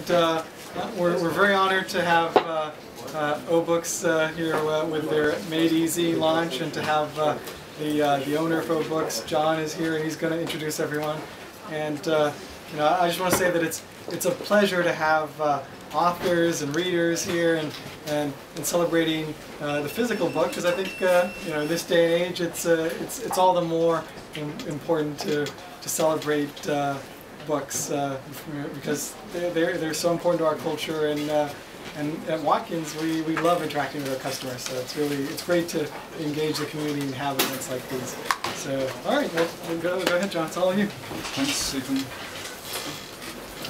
and we're very honored to have O-Books here with their Made Easy launch, and to have the owner of O-Books, John, is here, and he's going to introduce everyone. And you know, I just want to say that it's a pleasure to have authors and readers here, and celebrating the physical book, because I think you know, in this day and age, it's all the more important to celebrate books because they're so important to our culture, and at Watkins we love interacting with our customers, so it's great to engage the community and have events like these. So all right, well, go ahead, John. It's all of you. Thanks, Stephen.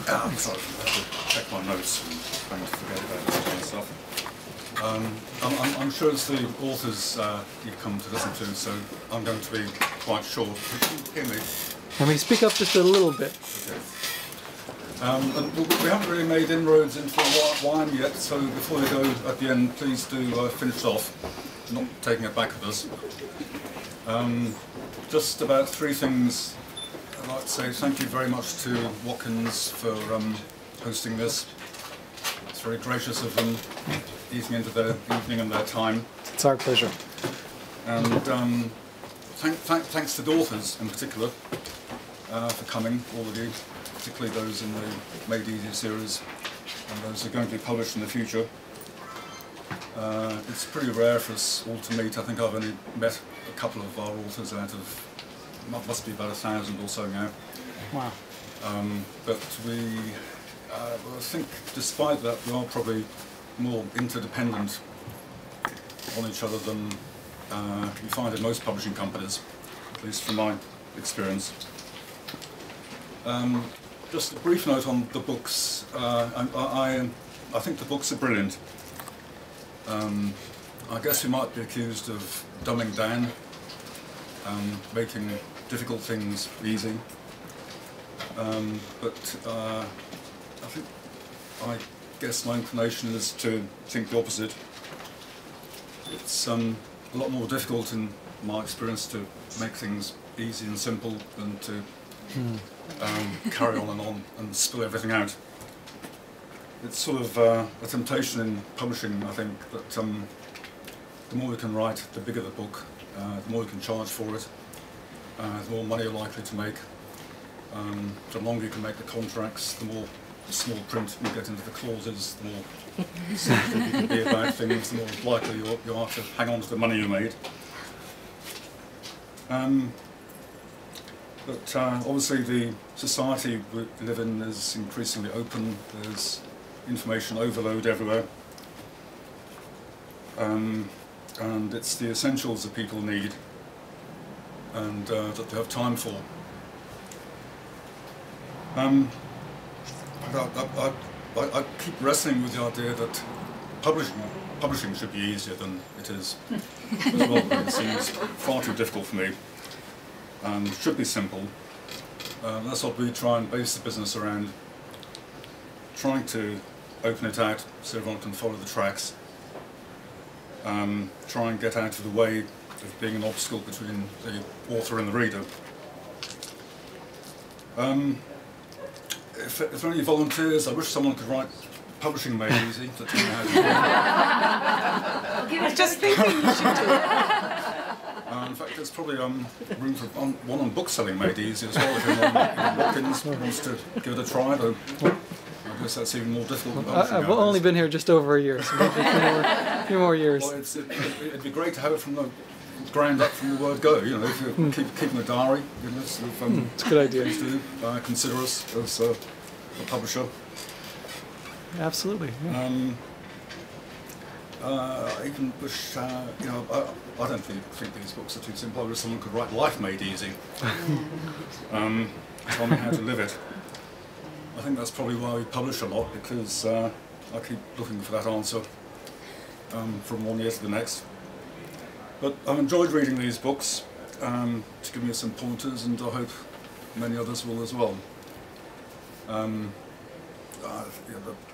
I'm sorry, I have to check my notes and trying to forget about that kind of stuff. I'm sure it's the authors you've come to listen to, so I'm going to be quite short. Can you hear me? Can we speak up just a little bit? Okay. And we haven't really made inroads into the wine yet, so before you go at the end, please do finish off, not taking it back with us. Just about three things. I'd like to say thank you very much to Watkins for hosting this. It's very gracious of them, eating into their evening and their time. It's our pleasure. And thanks to the authors in particular for coming, all of you, particularly those in the Made Easy series and those who are going to be published in the future. It's pretty rare for us all to meet. I think I've only met a couple of our authors out of, must be about 1,000 or so now. Wow. But I think despite that, we are probably more interdependent on each other than you find in most publishing companies, at least from my experience. Just a brief note on the books. I think the books are brilliant. I guess we might be accused of dumbing down, making difficult things easy. But I guess my inclination is to think the opposite. It's a lot more difficult in my experience to make things easy and simple than to carry on and spill everything out. It's sort of a temptation in publishing, I think, that the more you can write, the bigger the book, the more you can charge for it, the more money you're likely to make. The longer you can make the contracts, the more small print you get into the clauses, the more sensitive you can be about things, the more likely you are to hang on to the money you made. But obviously the society we live in is increasingly open. There's information overload everywhere. And it's the essentials that people need and that they have time for. I keep wrestling with the idea that publishing should be easier than it is as well, but it seems far too difficult for me. It should be simple. That's what we try and base the business around, trying to open it out so everyone can follow the tracks, try and get out of the way of being an obstacle between the author and the reader. If there are any volunteers, I wish someone could write Publishing Made Easy to tell me how to do it. I was just thinking you should do it. In fact, there's probably room for one on book selling Made Easy as well. If anyone Watkins wants to give it a try, though I guess that's even more difficult. I've only been here just over a year, so maybe a few more years. Well, it'd be great to have it from the ground up, from the word go. You know, if you're keeping a diary, you know, sort of, it's a good idea. Please do consider us as a publisher. Absolutely. Yeah. Even wish, you know, I don't think these books are too simple. I wish someone could write Life Made Easy. Tell me how to live it. I think that's probably why we publish a lot, because I keep looking for that answer from one year to the next. But I've enjoyed reading these books to give me some pointers, and I hope many others will as well. Yeah,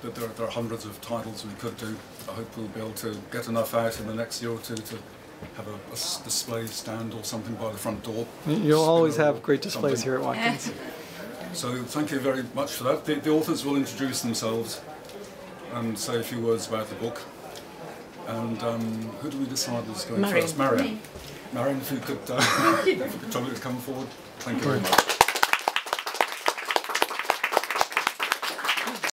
there are hundreds of titles we could do. I hope we'll be able to get enough out in the next year or two to have a display stand or something by the front door. You'll always have great displays here at Watkins. So thank you very much for that. The authors will introduce themselves and say a few words about the book. And who do we decide is going first? Marion. Marion, if you could tell me to come forward. Thank you very much.